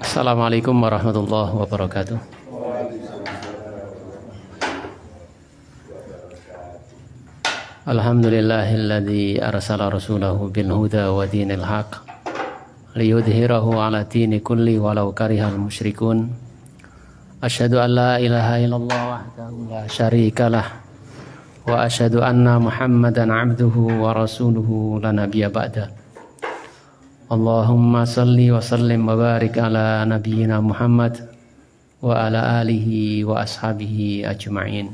Assalamualaikum warahmatullahi wabarakatuh. Alhamdulillahilladzi arsala rasulahu bil huda wa dinil haq liyudhhirahu ala dini kulli walau karihal musyrikun. Asyhadu an la ilaha illallah wahdahu la syarikalah wa asyhadu anna Muhammadan abduhu wa rasuluhu la nabiyya ba'da. Allahumma salli wa sallim wa barik ala nabiyyina Muhammad wa ala alihi wa ashabihi ajma'in.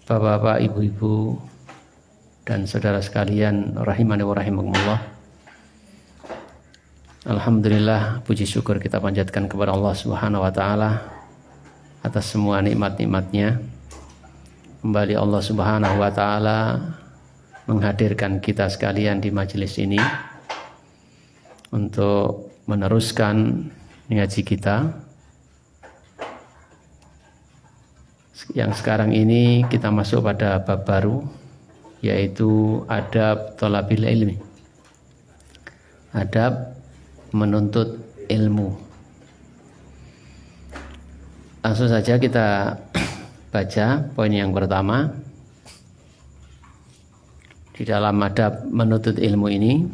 Bapak-bapak, ibu-ibu, dan saudara sekalian rahimani wa rahimakumullah. Alhamdulillah, puji syukur kita panjatkan kepada Allah Subhanahu wa taala atas semua nikmat-nikmatnya. Kembali Allah Subhanahu wa taala menghadirkan kita sekalian di majelis ini untuk meneruskan ngaji kita. Yang sekarang ini kita masuk pada bab baru, yaitu adab thalabil ilmi, adab menuntut ilmu. Langsung saja kita baca poin yang pertama. Di dalam adab menuntut ilmu ini,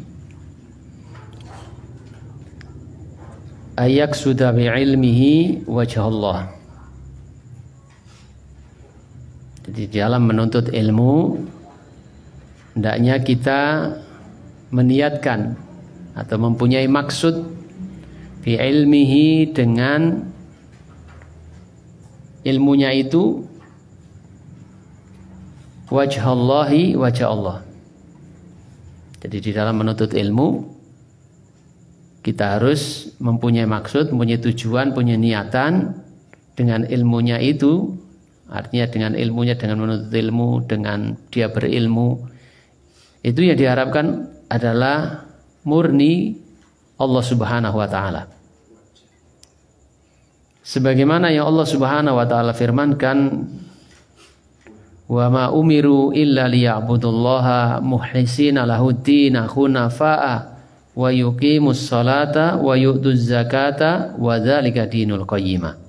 ayak sudah bi ilmihi wajah Allah. Jadi di dalam menuntut ilmu, hendaknya kita meniatkan atau mempunyai maksud bi ilmihi, dengan ilmunya itu wajah Allahi, wajah Allah. Jadi di dalam menuntut ilmu kita harus mempunyai maksud, mempunyai tujuan, punya niatan dengan ilmunya itu. Artinya dengan ilmunya, dengan menuntut ilmu, dengan dia berilmu, itu yang diharapkan adalah murni Allah Subhanahu wa taala. Sebagaimana yang Allah Subhanahu wa taala firmankan, wa ma umiru illa liya'budullaha mukhlisina lahuddina hunafa'a wa yuqimus salata wa yu'tuz zakata wa dzalika dinul qayyimah.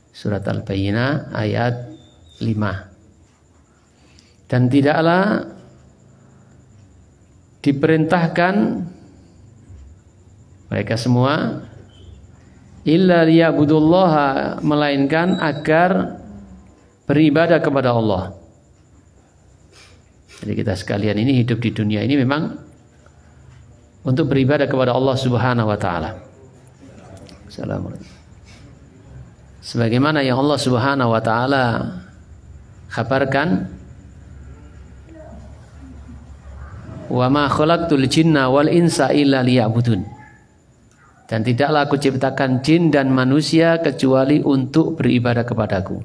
Surat Al-Bayyinah ayat 5. Dan tidaklah diperintahkan mereka semua illa liya'budullaha, melainkan agar beribadah kepada Allah. Jadi kita sekalian ini hidup di dunia ini memang untuk beribadah kepada Allah Subhanahu wa taala. Assalamualaikum. Sebagaimana yang Allah Subhanahu wa taala kabarkan, wa ma khalaqtul jinna wal insa illa liya'budun. Dan tidaklah aku ciptakan jin dan manusia kecuali untuk beribadah kepadaku.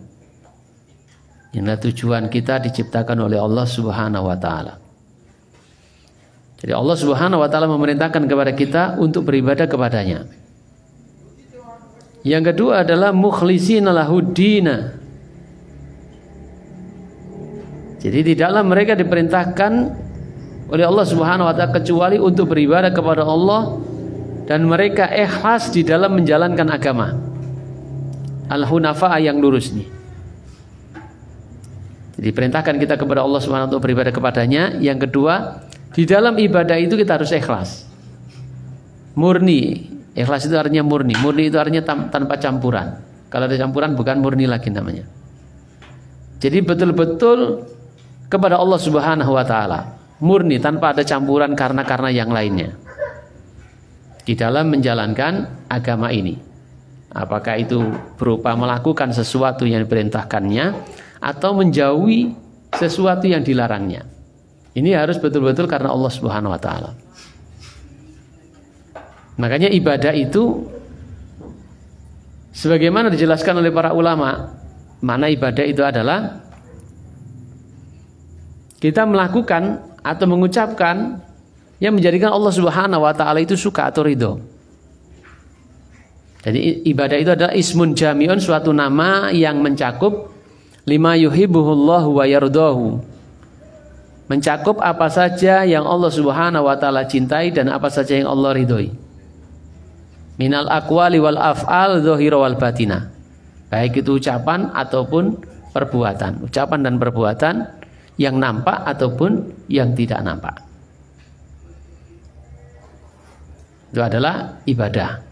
Inilah tujuan kita diciptakan oleh Allah Subhanahu wa taala. Jadi Allah Subhanahu wa taala memerintahkan kepada kita untuk beribadah kepadanya. Yang kedua adalah mukhlisina lahuddina. Jadi tidaklah mereka diperintahkan oleh Allah Subhanahu wa taala kecuali untuk beribadah kepada Allah dan mereka ikhlas di dalam menjalankan agama. Al-hunafa, yang lurus nih. Jadi perintahkan kita kepada Allah Subhanahu wa taala untuk beribadah kepadanya. Yang kedua, di dalam ibadah itu kita harus ikhlas. Murni. Ikhlas itu artinya murni. Murni itu artinya tanpa campuran. Kalau ada campuran bukan murni lagi namanya. Jadi betul-betul kepada Allah Subhanahu wa taala. Murni, tanpa ada campuran karena yang lainnya. Di dalam menjalankan agama ini. Apakah itu berupa melakukan sesuatu yang diperintahkannya atau menjauhi sesuatu yang dilarangnya. Ini harus betul-betul karena Allah Subhanahu wa taala. Makanya ibadah itu sebagaimana dijelaskan oleh para ulama, makna ibadah itu adalah kita melakukan atau mengucapkan yang menjadikan Allah Subhanahu wa taala itu suka atau ridho. Jadi ibadah itu adalah ismun jami'un, suatu nama yang mencakup lima yuhibbuhullahu wa yardahu. mencakup apa saja yang Allah Subhanahu wa taala cintai dan apa saja yang Allah ridhoi. Minal aqwali wal af'al dzahira wal batina. Baik itu ucapan ataupun perbuatan. Ucapan dan perbuatan yang nampak ataupun yang tidak nampak. Itu adalah ibadah.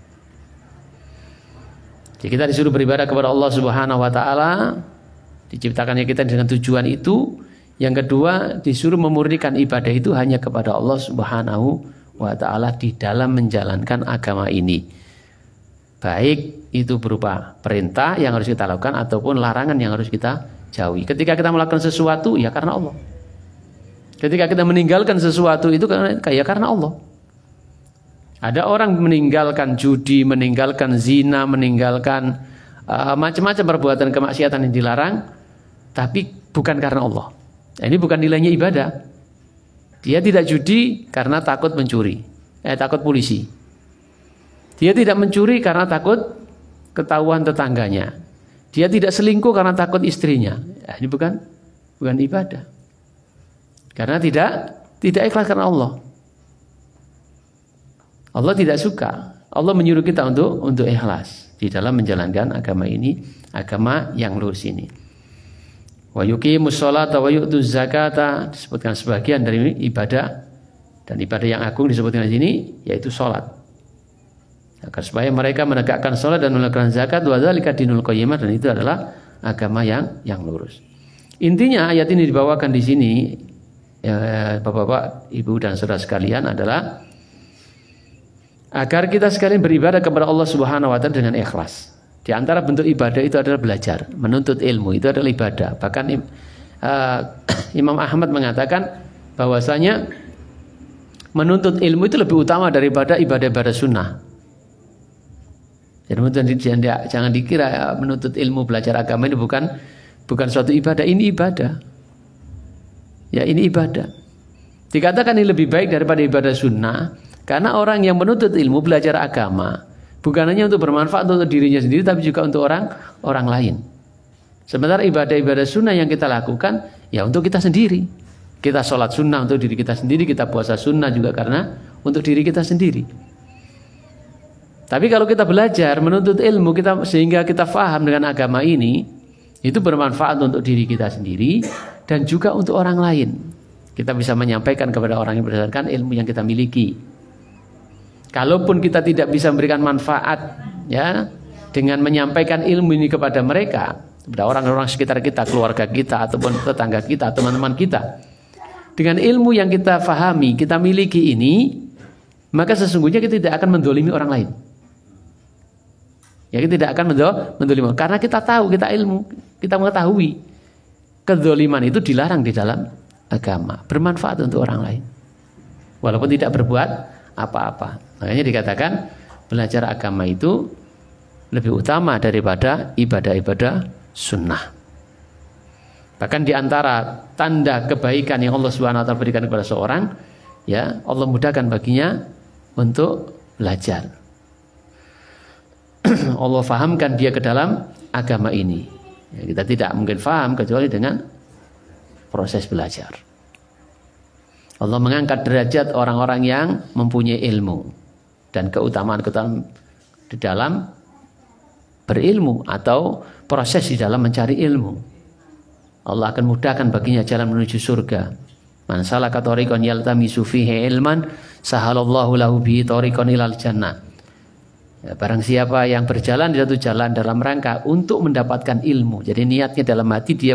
Jadi kita disuruh beribadah kepada Allah Subhanahu wa taala, diciptakannya kita dengan tujuan itu. Yang kedua, disuruh memurnikan ibadah itu hanya kepada Allah Subhanahu wa taala di dalam menjalankan agama ini. Baik itu berupa perintah yang harus kita lakukan ataupun larangan yang harus kita jauhi. Ketika kita melakukan sesuatu ya karena Allah. Ketika kita meninggalkan sesuatu itu karena Allah. Ada orang meninggalkan judi, meninggalkan zina, meninggalkan macam-macam perbuatan kemaksiatan yang dilarang, tapi bukan karena Allah. Ini bukan nilainya ibadah. Dia tidak judi karena takut mencuri, takut polisi. Dia tidak mencuri karena takut ketahuan tetangganya. Dia tidak selingkuh karena takut istrinya. Ini bukan ibadah. Karena tidak ikhlas karena Allah. Allah tidak suka. Allah menyuruh kita untuk ikhlas di dalam menjalankan agama ini, agama yang lurus ini. Wa yuqimus sholata wa yu'tuz zakata, disebutkan sebagian dari ibadah, dan ibadah yang agung disebutkan di sini yaitu salat. Agar supaya mereka menegakkan salat dan menegakkan zakat, wa dzalika dinul qayyimah, dan itu adalah agama yang lurus. Intinya ayat ini dibawakan di sini ya, Bapak-bapak, Ibu dan saudara sekalian, adalah agar kita sekalian beribadah kepada Allah Subhanahu wa taala dengan ikhlas. Di antara bentuk ibadah itu adalah belajar, menuntut ilmu, itu adalah ibadah. Bahkan Imam Ahmad mengatakan bahwasanya menuntut ilmu itu lebih utama daripada ibadah-ibadah sunnah. Jadi jangan dikira menuntut ilmu, belajar agama ini bukan suatu ibadah. Ini ibadah. Ya, ini ibadah. Dikatakan ini lebih baik daripada ibadah sunnah karena orang yang menuntut ilmu, belajar agama, bukan hanya untuk bermanfaat untuk dirinya sendiri, tapi juga untuk orang lain. Sementara ibadah-ibadah sunnah yang kita lakukan ya untuk kita sendiri. Kita sholat sunnah untuk diri kita sendiri, kita puasa sunnah juga karena untuk diri kita sendiri. Tapi kalau kita belajar, menuntut ilmu, sehingga kita faham dengan agama ini, itu bermanfaat untuk diri kita sendiri dan juga untuk orang lain. Kita bisa menyampaikan kepada orang yang berdasarkan ilmu yang kita miliki. Kalaupun kita tidak bisa memberikan manfaat ya dengan menyampaikan ilmu ini kepada mereka, kepada orang-orang sekitar kita, keluarga kita ataupun tetangga kita, teman-teman kita, dengan ilmu yang kita fahami, kita miliki ini, maka sesungguhnya kita tidak akan mendolimi orang lain. Ya, kita tidak akan mendolimi, karena kita tahu, kita ilmu, kita mengetahui kedoliman itu dilarang di dalam agama, bermanfaat untuk orang lain, walaupun tidak berbuat apa-apa. Makanya dikatakan belajar agama itu lebih utama daripada ibadah-ibadah sunnah. Bahkan di antara tanda kebaikan yang Allah Subhanahu wa taala berikan kepada seorang, ya, Allah mudahkan baginya untuk belajar. Allah fahamkan dia ke dalam agama ini. Ya, kita tidak mungkin faham kecuali dengan proses belajar. Allah mengangkat derajat orang-orang yang mempunyai ilmu dan keutamaan di dalam berilmu atau proses di dalam mencari ilmu. Allah akan mudahkan baginya jalan menuju surga. Man salaka thariqan yaltamisu fihi ilman sahalallahu lahu bihi thariqan ilal jannah. Ya, barang siapa yang berjalan di satu jalan dalam rangka untuk mendapatkan ilmu, jadi niatnya dalam hati dia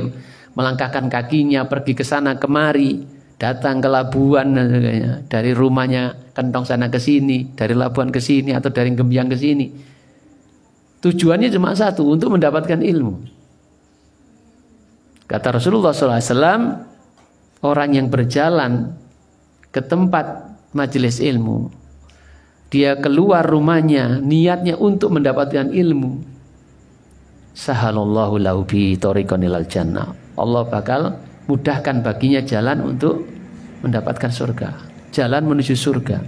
melangkahkan kakinya pergi ke sana kemari, datang ke Labuan dari rumahnya Kentong sana ke sini, dari Labuan ke sini atau dari Gembyang ke sini. Tujuannya cuma satu, untuk mendapatkan ilmu. Kata Rasulullah SAW, orang yang berjalan ke tempat majelis ilmu, dia keluar rumahnya niatnya untuk mendapatkan ilmu, sahalallahu lahu bi thariqan ilal jannah. Allah bakal mudahkan baginya jalan untuk mendapatkan surga, jalan menuju surga,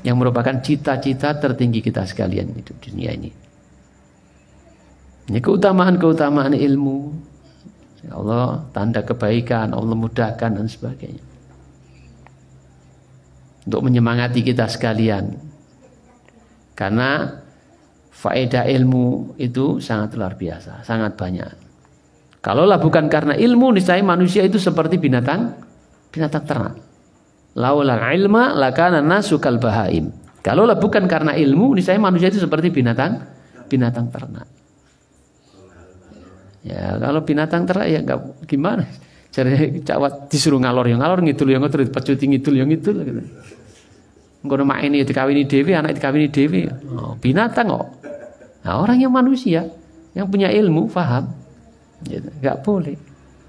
yang merupakan cita-cita tertinggi kita sekalian hidup dunia ini. Ini keutamaan-keutamaan ilmu. Ya Allah, tanda kebaikan, Allah mudahkan dan sebagainya. Untuk menyemangati kita sekalian. Karena faedah ilmu itu sangat luar biasa, sangat banyak. Kalaulah bukan karena ilmu, niscaya manusia itu seperti binatang ternak. Laulal ilma lakana nasu kal bahaim. Kalaulah bukan karena ilmu, niscaya manusia itu seperti binatang ternak. Ya, kalau binatang ternak ya enggak gimana? Cari cawat disuruh ngalor ngidul yang ngono dipecuti ngidul yang ngidul gitu. Ngono mak ini dikawini dhewe, anak dikawini dhewe. Oh, binatang kok. Nah, orang yang manusia yang punya ilmu, paham, gitu. Enggak boleh.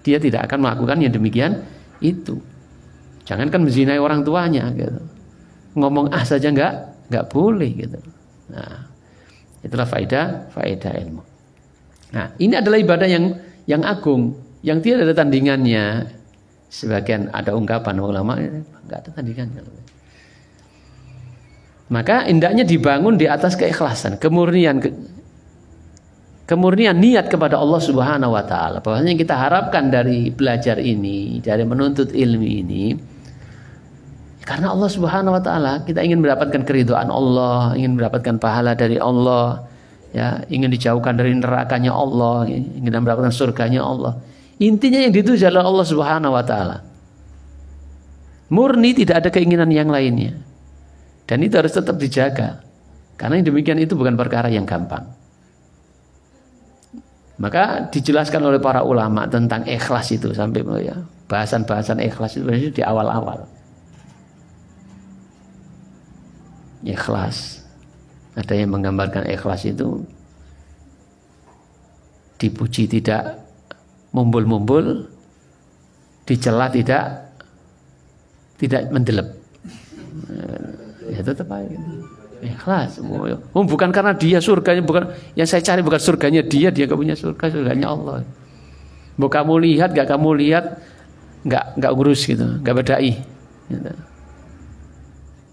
Dia tidak akan melakukan yang demikian itu. Jangankan menzinai orang tuanya gitu. Ngomong saja enggak boleh gitu. Nah, itulah faedah ilmu. Nah, ini adalah ibadah yang agung, yang tidak ada tandingannya. Sebagian ada ungkapan ulama enggak ada tandingannya. Maka hendaknya dibangun di atas keikhlasan, kemurnian niat kepada Allah Subhanahu wa taala. Bahwasanya yang kita harapkan dari belajar ini, dari menuntut ilmu ini, karena Allah Subhanahu wa taala, kita ingin mendapatkan keridhaan Allah, ingin mendapatkan pahala dari Allah. Ya, ingin dijauhkan dari nerakanya Allah, ingin mendapatkan surganya Allah. Intinya yang dituju adalah Allah Subhanahu wa taala. Murni, tidak ada keinginan yang lainnya. Dan itu harus tetap dijaga. Karena yang demikian itu bukan perkara yang gampang. Maka dijelaskan oleh para ulama tentang ikhlas itu sampai ya, bahasan-bahasan ikhlas itu di awal-awal. Ikhlas. Ada yang menggambarkan ikhlas itu dipuji tidak mumbul-mumbul, dicela tidak mendelep. Ya tetap aja. Ikhlas. Bukan karena dia surganya, bukan yang saya cari bukan surganya dia enggak punya surganya Allah. Mau kamu lihat, enggak kamu lihat, enggak urus gitu, enggak bedai. Gitu.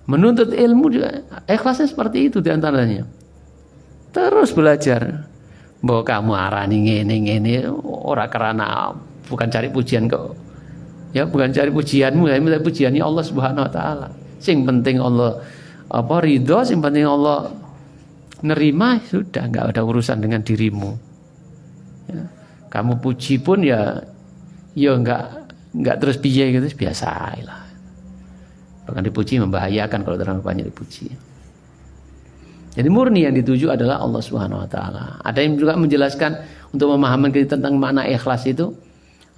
Menuntut ilmu juga ikhlasnya seperti itu diantaranya. Terus belajar. Bahwa kamu arani ngene ora karena bukan cari pujian kok. Ya bukan cari pujianmu, ya minta pujiannya Allah Subhanahu wa taala. Sing penting Allah ridho, sing penting Allah nerima, sudah enggak ada urusan dengan dirimu. Ya. Kamu puji pun ya enggak terus piye gitu, biasa lah. Bahkan dipuji membahayakan kalau terlalu banyak dipuji. Jadi murni yang dituju adalah Allah Subhanahu wa taala. Ada yang juga menjelaskan untuk memahami kita tentang makna ikhlas itu,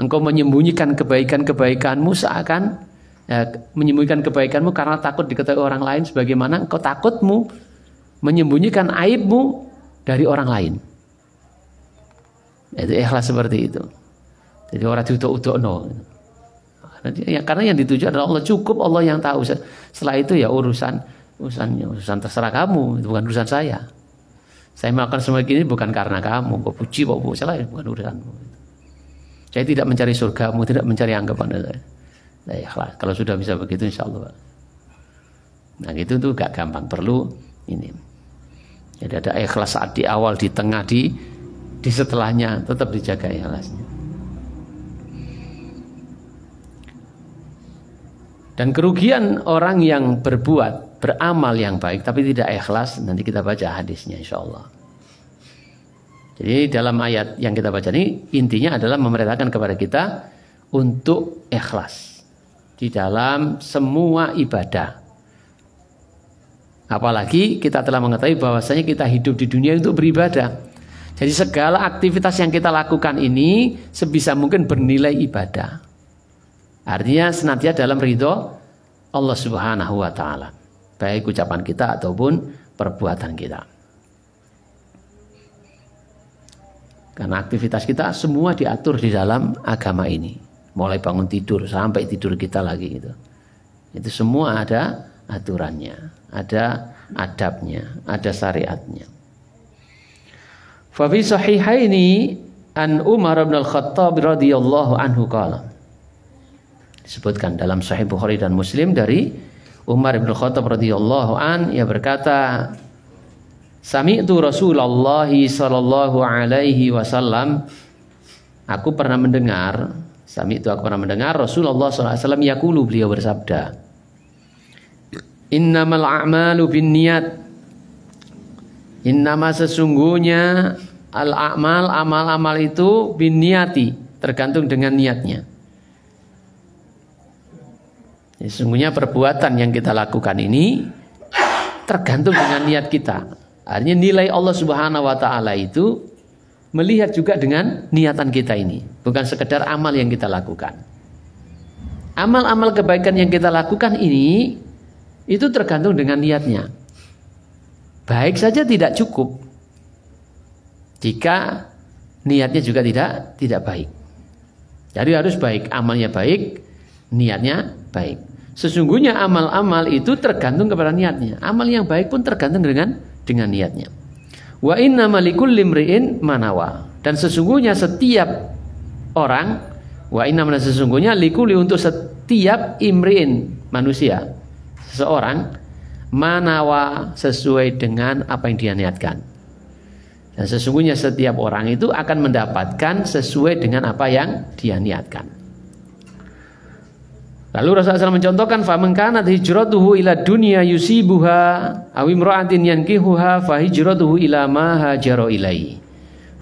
engkau menyembunyikan kebaikan-kebaikanmu seakan menyembunyikan kebaikanmu karena takut diketahui orang lain, sebagaimana engkau takutmu menyembunyikan aibmu dari orang lain. Itu ikhlas seperti itu. Jadi orang diutuk-utukno. Karena yang dituju adalah Allah, cukup Allah yang tahu. Setelah itu ya urusan terserah kamu, itu bukan urusan saya. Saya melakukan semua ini bukan karena kamu, kok puji, kok salah, bukan urusanmu. Saya tidak mencari surgamu, tidak mencari anggapan saya. Nah, ikhlas. Kalau sudah bisa begitu, insya Allah. Nah, itu tuh gak gampang, perlu ini. Jadi ada ikhlas saat di awal, di tengah, di setelahnya, tetap dijaga ikhlasnya. Dan kerugian orang yang beramal yang baik tapi tidak ikhlas, nanti kita baca hadisnya insyaallah. Jadi dalam ayat yang kita baca ini intinya adalah memerintahkan kepada kita untuk ikhlas di dalam semua ibadah. Apalagi kita telah mengetahui bahwasanya kita hidup di dunia untuk beribadah. Jadi segala aktivitas yang kita lakukan ini sebisa mungkin bernilai ibadah. Artinya senantiasa dalam ridho Allah Subhanahu wa taala, baik ucapan kita ataupun perbuatan kita. Karena aktivitas kita semua diatur di dalam agama ini, mulai bangun tidur sampai tidur kita lagi gitu. Itu semua ada aturannya, ada adabnya, ada syariatnya. Fa fi sahihaini an Umar bin Al-Khattab radhiyallahu anhu qala, disebutkan dalam Sahih Bukhari dan Muslim dari Umar bin Khattab radhiyallahu an, ia berkata, sami'tu Rasulullah sallallahu alaihi wasallam Aku pernah mendengar, aku pernah mendengar Rasulullah SAW yaqulu, beliau bersabda, innamal a'malu binniyat. Innama sesungguhnya al-a'mal, amal-amal itu binniyati, tergantung dengan niatnya. Sesungguhnya perbuatan yang kita lakukan ini tergantung dengan niat kita. Artinya nilai Allah Subhanahu wa taala itu melihat juga dengan niatan kita ini, bukan sekedar amal yang kita lakukan. Amal-amal kebaikan yang kita lakukan ini itu tergantung dengan niatnya. Baik saja tidak cukup jika niatnya juga tidak baik. Jadi harus baik, amalnya baik, niatnya baik. Sesungguhnya amal-amal itu tergantung kepada niatnya. Amal yang baik pun tergantung dengan niatnya. Wa innamal likulli imri'in manawa. Dan sesungguhnya setiap orang, wa innamal sesungguhnya likulli untuk setiap imri'in manusia, seseorang, manawa sesuai dengan apa yang dia niatkan. Dan sesungguhnya setiap orang itu akan mendapatkan sesuai dengan apa yang dia niatkan. Lalu Rasulullah SAW mencontohkan, faman kanat hijratuhu ila dunya yusibuha aw imra'atin yankihuha fa hijratuhu ila ma hajara ilaihi.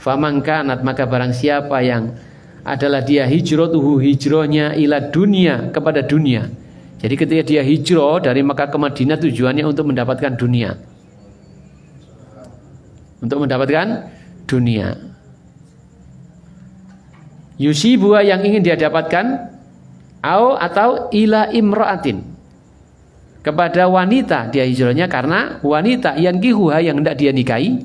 Faman kanat, maka barang siapa yang adalah dia hijratuhu, hijrahnya ila dunya, kepada dunia. Jadi ketika dia hijrah dari Mekah ke Madinah tujuannya untuk mendapatkan dunia. Untuk mendapatkan dunia. Yusibuha, yang ingin dia dapatkan, atau ila imra'atin, kepada wanita dia hijrahnya karena wanita yang kihuha, yang hendak dia nikahi.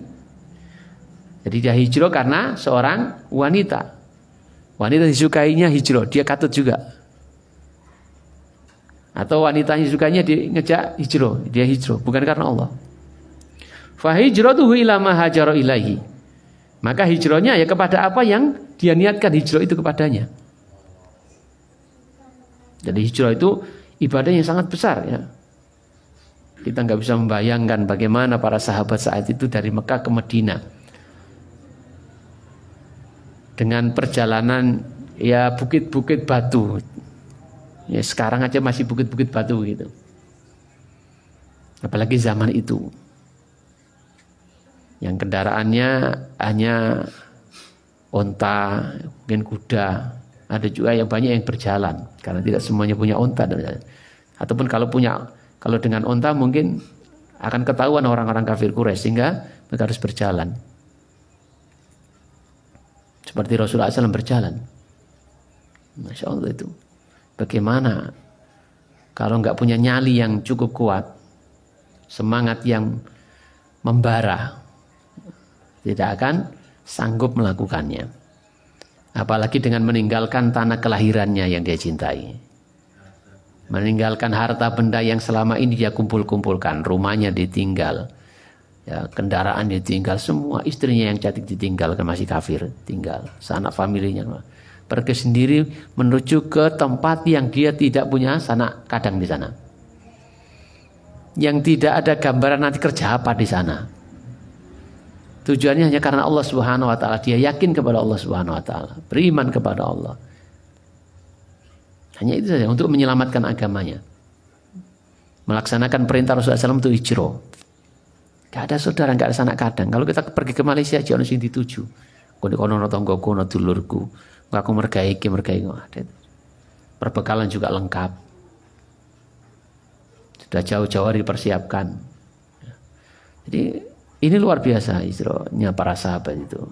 Jadi dia hijrah karena seorang wanita. Wanita disukainya hijrah, dia katut juga. Atau wanita yang disukainya dia ngejak hijrah, dia hijrah bukan karena Allah. Fa hijratuhu ila ma hajara ilaihi. Maka hijrahnya ya kepada apa yang dia niatkan hijrah itu kepadanya. Jadi hijrah itu ibadah yang sangat besar ya. Kita nggak bisa membayangkan bagaimana para sahabat saat itu dari Mekah ke Madinah dengan perjalanan ya bukit-bukit batu. Ya sekarang aja masih bukit-bukit batu gitu. Apalagi zaman itu. Yang kendaraannya hanya onta, mungkin kuda. Ada juga yang banyak yang berjalan karena tidak semuanya punya onta. Ataupun kalau dengan onta mungkin akan ketahuan orang-orang kafir Quraisy sehingga mereka harus berjalan. Seperti Rasulullah SAW berjalan. Masya Allah itu. Bagaimana kalau nggak punya nyali yang cukup kuat, semangat yang membara, tidak akan sanggup melakukannya. Apalagi dengan meninggalkan tanah kelahirannya yang dia cintai, meninggalkan harta benda yang selama ini dia kumpul-kumpulkan, rumahnya ditinggal, ya, kendaraan ditinggal, semua, istrinya yang cantik ditinggal, kan masih kafir, tinggal, sanak familinya. Pergi sendiri menuju ke tempat yang dia tidak punya sanak kadang di sana. Yang tidak ada gambaran nanti kerja apa di sana. Tujuannya hanya karena Allah Subhanahu wa taala. Dia yakin kepada Allah Subhanahu wa taala, beriman kepada Allah. Hanya itu saja untuk menyelamatkan agamanya. Melaksanakan perintah Rasulullah SAW untuk hijrah. Gak ada saudara, gak ada sanak kadang. Kalau kita pergi ke Malaysia aja ono sing dituju. Kono tonggoku, kono dulurku. Aku mergai. Perbekalan juga lengkap. Sudah jauh-jauh dipersiapkan. Jadi ini luar biasa hijrahnya para sahabat itu.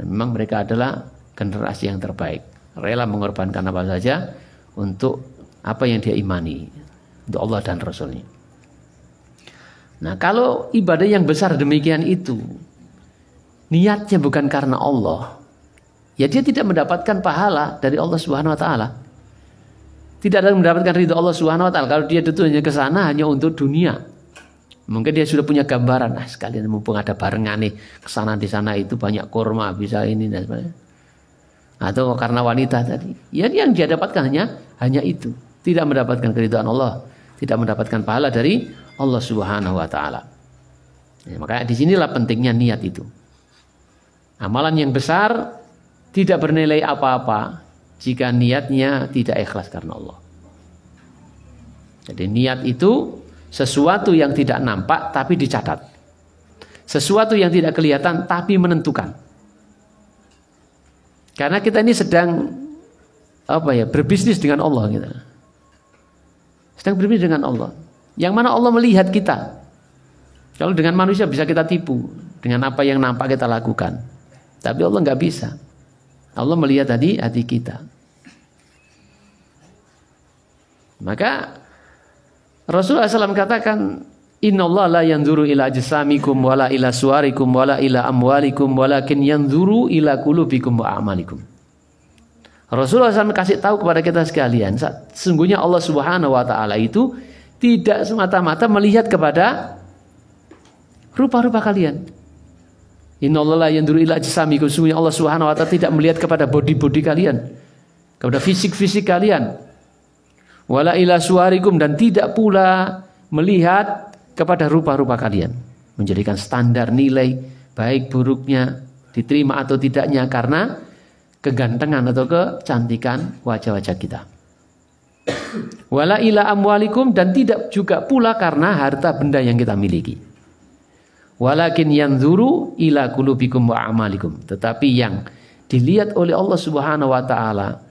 Dan memang mereka adalah generasi yang terbaik. Rela mengorbankan apa saja untuk apa yang dia imani. Untuk Allah dan Rasulnya. Nah, kalau ibadah yang besar demikian itu niatnya bukan karena Allah, ya dia tidak mendapatkan pahala dari Allah Subhanahu wa taala. Tidak ada mendapatkan ridho Allah Subhanahu wa taala kalau dia hanya ke sana hanya untuk dunia. Mungkin dia sudah punya gambaran, sekalian mumpung ada barengan nih, ke sana di sana itu banyak kurma, bisa ini dan sebagainya. Atau karena wanita tadi. Ya yang dia dapatkan hanya itu. Tidak mendapatkan keridhaan Allah, tidak mendapatkan pahala dari Allah Subhanahu wa taala. Ya, makanya disinilah pentingnya niat itu. Amalan yang besar tidak bernilai apa-apa jika niatnya tidak ikhlas karena Allah. Jadi niat itu sesuatu yang tidak nampak tapi dicatat. Sesuatu yang tidak kelihatan tapi menentukan. Karena kita ini sedang berbisnis dengan Allah gitu. Sedang berbisnis dengan Allah. Yang mana Allah melihat kita. Kalau dengan manusia bisa kita tipu dengan apa yang nampak kita lakukan. Tapi Allah nggak bisa. Allah melihat hati kita. Maka Rasulullah SAW katakan, Innallaha la yanzuru ila ajsamikum wala ila suwarikum wala ila amwalikum walakin yanzuru ila qulubikum wa a'malikum. Rasulullah SAW kasih tahu kepada kita sekalian, sesungguhnya Allah Subhanahu wa taala itu tidak semata-mata melihat kepada rupa-rupa kalian. Innallaha la yanzuru ila ajsamikum, sesungguhnya Allah Subhanahu wa taala tidak melihat kepada bodi-bodi kalian, kepada fisik-fisik kalian. Wala ila suwarikum, dan tidak pula melihat kepada rupa-rupa kalian, menjadikan standar nilai baik buruknya, diterima atau tidaknya karena kegantengan atau kecantikan wajah-wajah kita. Wala ila amwalikum, dan tidak juga pula karena harta benda yang kita miliki. Walakin yanzuru ila qulubikum wa amalikum, tetapi yang dilihat oleh Allah Subhanahu wa taala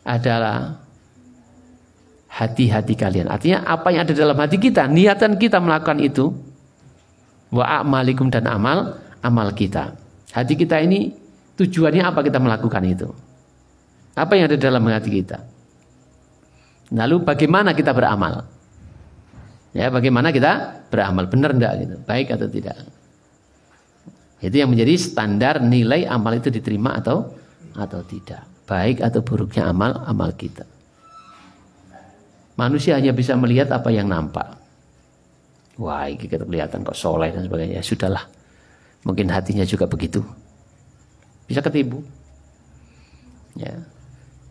adalah hati-hati kalian. Artinya apa yang ada dalam hati kita, niatan kita melakukan itu, wa a'malikum, dan amal kita. Hati kita ini tujuannya apa kita melakukan itu? Apa yang ada dalam hati kita? Lalu bagaimana kita beramal? Ya, bagaimana kita beramal? Benar enggak gitu? Baik atau tidak? Itu yang menjadi standar nilai amal itu diterima atau tidak. Baik atau buruknya amal kita. Manusia hanya bisa melihat apa yang nampak. Wah, ini kita kelihatan kok soleh dan sebagainya. Ya, sudahlah. Mungkin hatinya juga begitu. Bisa ketipu. Ya.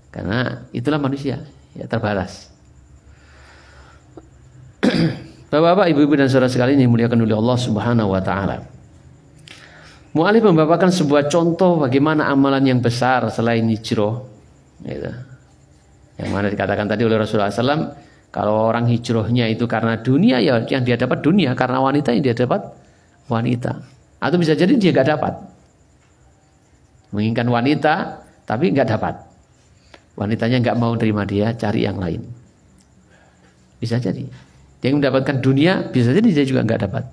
Karena itulah manusia, ya, terbalas. Bapak-bapak, ibu-ibu dan saudara sekalian yang dimuliakan oleh Allah Subhanahu wa taala. Mu'alif membawakan sebuah contoh bagaimana amalan yang besar selain hijrah. Gitu. Yang mana dikatakan tadi oleh Rasulullah SAW, kalau orang hijrahnya itu karena dunia, ya yang dia dapat dunia, karena wanita yang dia dapat wanita. Atau bisa jadi dia nggak dapat, menginginkan wanita tapi nggak dapat, wanitanya nggak mau terima dia, cari yang lain. Bisa jadi dia mendapatkan dunia, bisa jadi dia juga nggak dapat.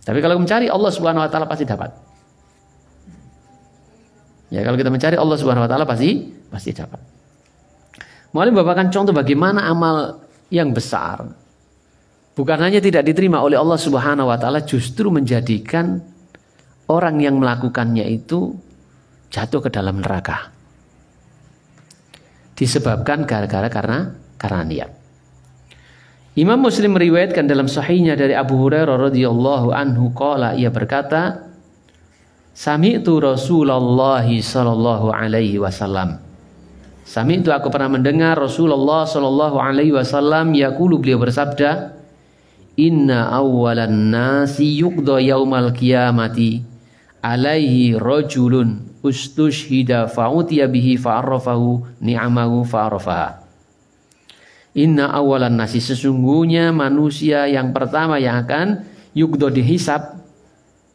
Tapi kalau mencari Allah Subhanahu Wa Taala pasti dapat. Ya, kalau kita mencari Allah Subhanahu Wa Taala pasti dapat. Mulai membawakan contoh bagaimana amal yang besar bukan hanya tidak diterima oleh Allah Subhanahu wa taala, justru menjadikan orang yang melakukannya itu jatuh ke dalam neraka. Disebabkan karena niat. Imam Muslim meriwayatkan dalam sahihnya dari Abu Hurairah radhiyallahu anhu qala, ia berkata, sami'tu Rasulullah sallallahu alaihi wasallam. Sami itu aku pernah mendengar Rasulullah Shallallahu Alaihi Wasallam yaqulu, beliau bersabda, Inna awwalan nasi yuqda yaumal qiyamati alaihi rajulun ustushhida fa'utiya bihi fa'arrafahu ni'amahu fa'arrafaha. Inna awwalan nasi, sesungguhnya manusia yang pertama yang akan yuqda dihisab,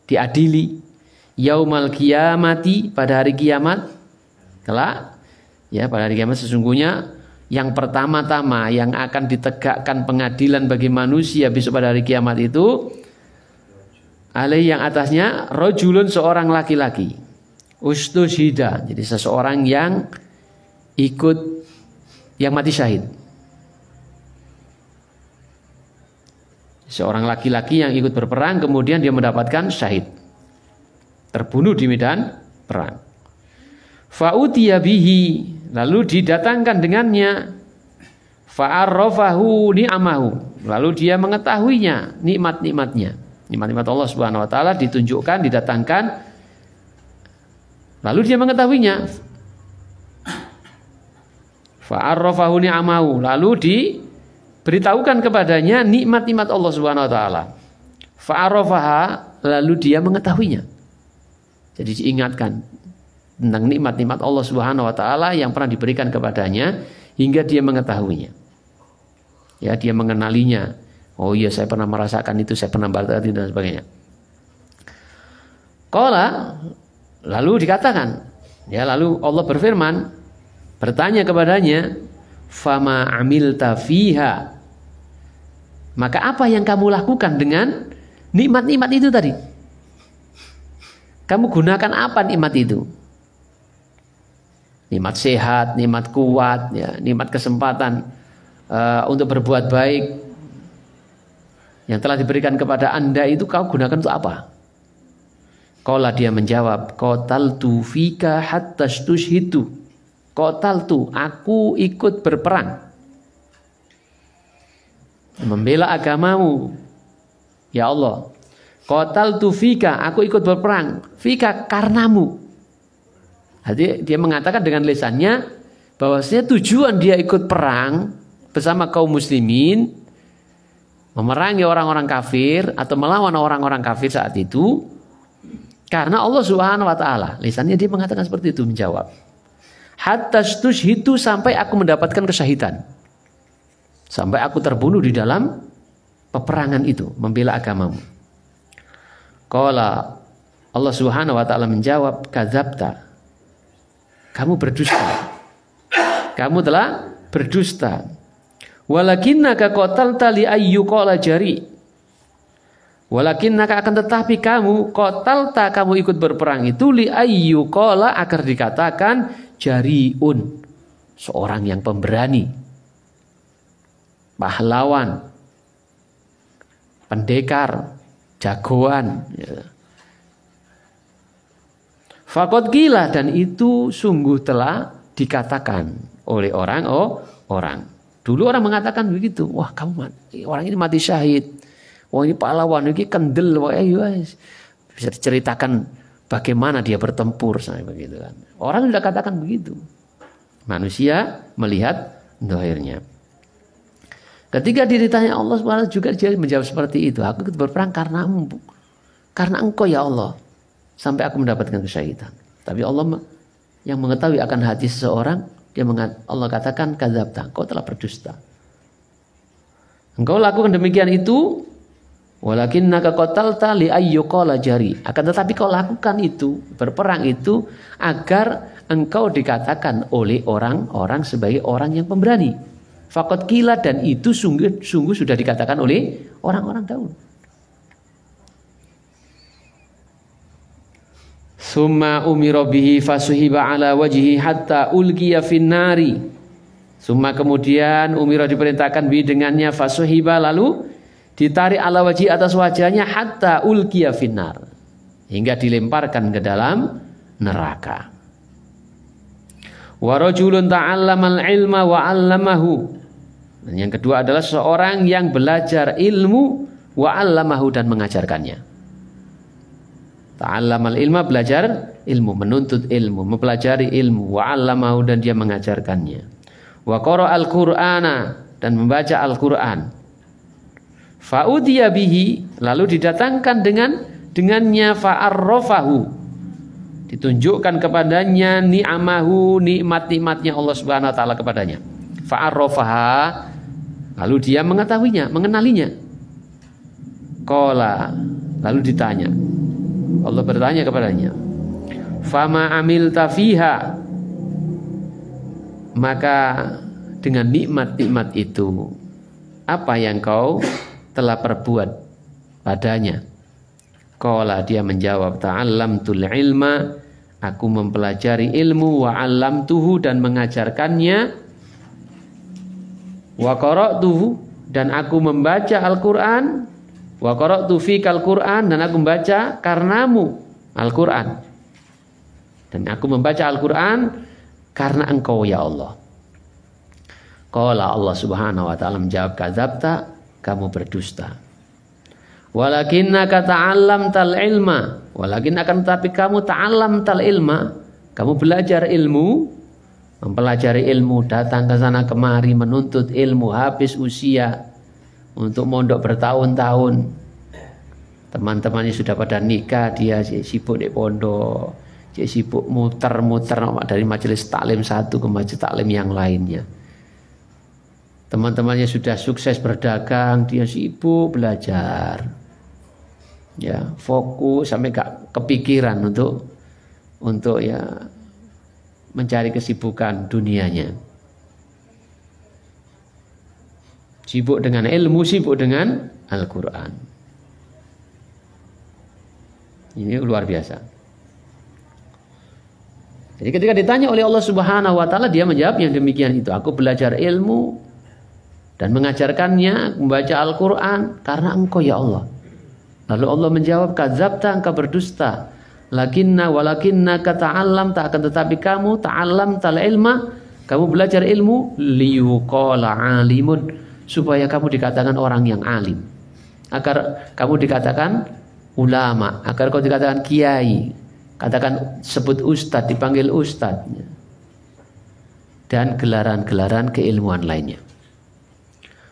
diadili, yaumal qiyamati, pada hari kiamat kelak. Ya, pada hari kiamat sesungguhnya yang pertama-tama yang akan ditegakkan pengadilan bagi manusia besok pada hari kiamat itu, alaihi, yang atasnya, rajulun, seorang laki-laki, ustushida, jadi seseorang yang ikut, yang mati syahid, seorang laki-laki yang ikut berperang kemudian dia mendapatkan syahid, terbunuh di medan perang. Fa'utiya bihi, lalu didatangkan dengannya, fa'arrafahu ni'amahu, lalu dia mengetahuinya nikmat-nikmatnya, nikmat-nikmat Allah Subhanahu wa taala ditunjukkan, didatangkan, lalu dia mengetahuinya, fa'arrafahu ni'amahu, lalu diberitahukan kepadanya nikmat-nikmat Allah Subhanahu wa taala, fa'arrafaha, lalu dia mengetahuinya, jadi diingatkan, tentang nikmat-nikmat Allah Subhanahu wa taala yang pernah diberikan kepadanya hingga dia mengetahuinya. Ya, dia mengenalinya. Oh iya, saya pernah merasakan itu, saya pernah merasakan itu dan sebagainya. Qala, lalu dikatakan, ya, lalu Allah berfirman, bertanya kepadanya, fama amilta fiha. Maka apa yang kamu lakukan dengan nikmat-nikmat itu tadi? Kamu gunakan apa nikmat itu? Nikmat sehat, nikmat kuat, ya, nikmat kesempatan untuk berbuat baik yang telah diberikan kepada Anda itu kau gunakan untuk apa? Qala, dia menjawab, qataltu fika hatta stushhitu. Qataltu, aku ikut berperang membela agamamu ya Allah. Qataltu fika, aku ikut berperang, fika, karenamu. Jadi dia mengatakan dengan lisannya bahwasanya tujuan dia ikut perang bersama kaum muslimin, memerangi orang-orang kafir atau melawan orang-orang kafir saat itu karena Allah Subhanahu wa taala. Lisannya dia mengatakan seperti itu, menjawab. Hatta stushhitu, sampai aku mendapatkan kesyahidan. Sampai aku terbunuh di dalam peperangan itu, membela agamamu. Qala, Allah Subhanahu wa taala menjawab, kadzabta. Kamu berdusta. Kamu telah berdusta. Walakinnaka qatalta li ayyuqala jari. Walakinnaka, akan tetapi kamu qatalta, kamu ikut berperang itu li ayyuqala, agar dikatakan jariun, seorang yang pemberani, pahlawan, pendekar, jagoan. Faqad qila, dan itu sungguh telah dikatakan oleh orang. Dulu orang mengatakan begitu. Wah, orang ini mati syahid. Wah, ini pahlawan, ini kendel. Wah, bisa diceritakan bagaimana dia bertempur, sampai begitu kan. Orang sudah katakan begitu. Manusia melihat zahirnya. Ketika ditanya Allah Subhanahu juga dia menjawab seperti itu. Aku ikut berperang karena engkau ya Allah, sampai aku mendapatkan kesyahidan. Tapi Allah yang mengetahui akan hati seseorang, Allah katakan kadzabta, engkau telah berdusta. Engkau lakukan demikian itu, walakinnaka qatalta li ayyuqala jari. Akan tetapi kau lakukan itu, berperang itu agar engkau dikatakan oleh orang-orang sebagai orang yang pemberani. Faqad qila, dan itu sungguh sudah dikatakan oleh orang-orang dahulu. Summa umira bihi fasuhiba ala wajhi hatta ulqiya finnari. Summa, kemudian umira diperintahkan bihi dengannya, fasuhiba, lalu ditarik ala wajhi, atas wajahnya, hatta ulqiya finnar, hingga dilemparkan ke dalam neraka. Wa rajulun ta'allamal ilma wa 'allamahu. Dan yang kedua adalah seorang yang belajar ilmu, wa 'allamahu, dan mengajarkannya. Ta'allamal ilma, belajar ilmu, menuntut ilmu, mempelajari ilmu, wa 'allamahu, dan dia mengajarkannya. Wa qara'al qur'ana, dan membaca Al-Qur'an. Fa'udiya bihi, lalu didatangkan dengannya, fa'arrafahu, ditunjukkan kepadanya ni'amahu, nikmat-nikmatnya Allah Subhanahu wa taala kepadanya. Fa'arrafaha, lalu dia mengetahuinya, mengenalinya. Qala, lalu ditanya, Allah bertanya kepadanya, fama amilta fiha, maka dengan nikmat-nikmat itu apa yang kau telah perbuat padanya? Qala, dia menjawab, ta'allamtul ilma, aku mempelajari ilmu, wa 'allamtuhu, dan mengajarkannya, wa qara'tuhu, dan aku membaca Al-Qur'an, wa qara'tu fikal Qur'an, dan aku membaca karenamu Al-Qur'an, dan aku membaca Al-Qur'an karena engkau ya Allah. Qala, Allah Subhanahu wa taala menjawab, kadzabta, kamu berdusta. Walakinnaka ta'allamtal ilma, walakin, akan tetapi kamu ta'allamtal ilma, kamu belajar ilmu, mempelajari ilmu, datang ke sana kemari menuntut ilmu, habis usia untuk mondok bertahun-tahun. Teman-temannya sudah pada nikah, dia sibuk di pondok. Dia sibuk muter-muter dari majelis taklim satu ke majelis taklim yang lainnya. Teman-temannya sudah sukses berdagang, dia sibuk belajar. Ya, fokus sampai gak kepikiran untuk ya mencari kesibukan dunianya. Sibuk dengan ilmu, sibuk dengan Al-Quran. Ini luar biasa. Jadi ketika ditanya oleh Allah Subhanahu wa taala, dia menjawab yang demikian itu. Aku belajar ilmu dan mengajarkannya membaca Al-Quran karena Engkau ya Allah. Lalu Allah menjawab, kadzabta, engkau berdusta. Walakinna kata'allam, tak akan tetapi kamu ta'allam tal ilma, kamu belajar ilmu liyuqala alimun, supaya kamu dikatakan orang yang alim, agar kamu dikatakan ulama, agar kau dikatakan kiai, katakan sebut ustadz, dipanggil ustadz, dan gelaran-gelaran keilmuan lainnya.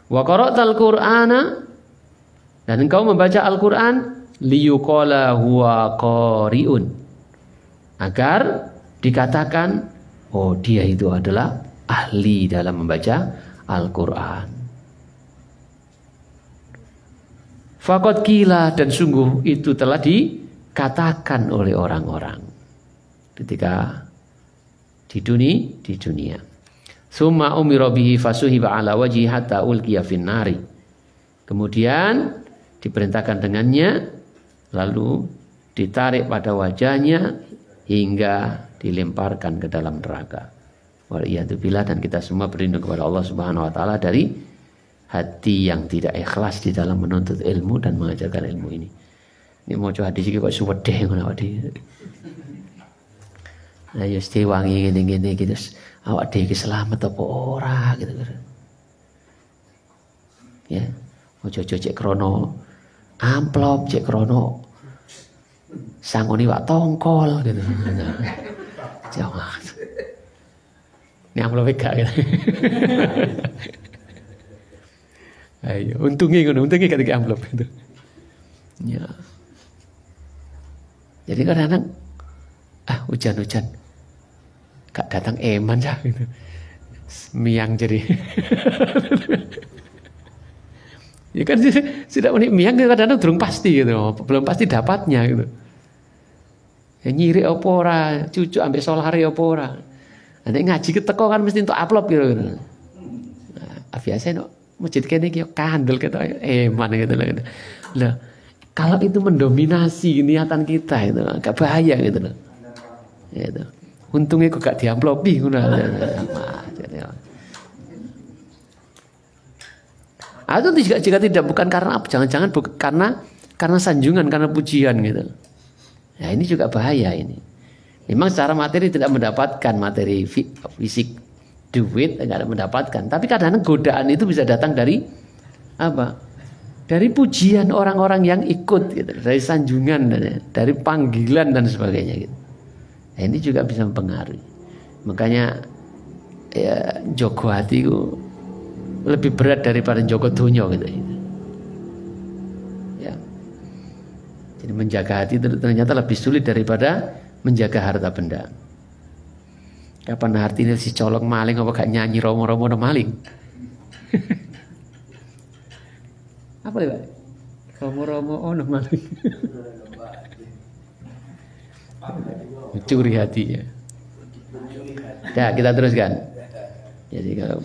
Wa qara'tal Qur'ana, dan engkau membaca Al-Quran liyuqala huwa qari'un, agar dikatakan oh dia itu adalah ahli dalam membaca Al-Quran. Faqad qila, dan sungguh itu telah dikatakan oleh orang-orang ketika di dunia. Summa umira bihi fasuhiba ala wajhi hatta ulqiya finnari. Kemudian diperintahkan dengannya, lalu ditarik pada wajahnya hingga dilemparkan ke dalam neraka. Waliyadzubillah, dan kita semua berlindung kepada Allah Subhanahu wa taala dari hati yang tidak ikhlas di dalam menuntut ilmu dan mengajarkan ilmu ini. Ini mau coba hadis iki kok suwedeh ngono awak dhewe. Lah ya mesti wangi ngene-ngene gitu. Awak dhewe iki selamat apa ora gitu. Ya, ojo cek krono amplop, cek krono sangoni wak tongkol gitu. Jangan. Ini amplop gak gitu. Ayo, untungnya ketika amplop itu. Ya. Jadi kadang-kadang hujan-hujan gak datang eman ya gitu. Miang jadi. Ya kan tidak unik miang kadang-kadang durung pasti gitu, belum pasti dapatnya gitu. Ya nyiri apa ora, cucu ambek solare apa ora. Nek ngaji keteko kan mesti untuk upload gitu. Nah, biasa no masjid kene iki kandel ketok eman gitu loh. Lah, kalau itu mendominasi niatan kita itu agak bahaya gitu loh. Gitu. Untungnya kok gak diamplopi ngono. Atau jika tidak bukan karena apa? Jangan-jangan karena sanjungan, karena pujian gitu. Ya ini juga bahaya ini. Memang secara materi tidak mendapatkan materi fisik, duit enggak mendapatkan. Tapi kadang-kadang godaan itu bisa datang dari apa? Dari pujian orang-orang yang ikut gitu, dari sanjungan, dari panggilan dan sebagainya gitu. Nah, ini juga bisa mempengaruhi. Makanya ya jogo hati itu lebih berat daripada jogo dunia gitu. Ya. Jadi menjaga hati itu ternyata lebih sulit daripada menjaga harta benda. Kapan hati ini si colong maling apa gak nyanyi romo-romo no maling? Apa ya Pak? Romo-romo ono maling. Mencuri hatinya. Ya, kita teruskan. Jadi kalau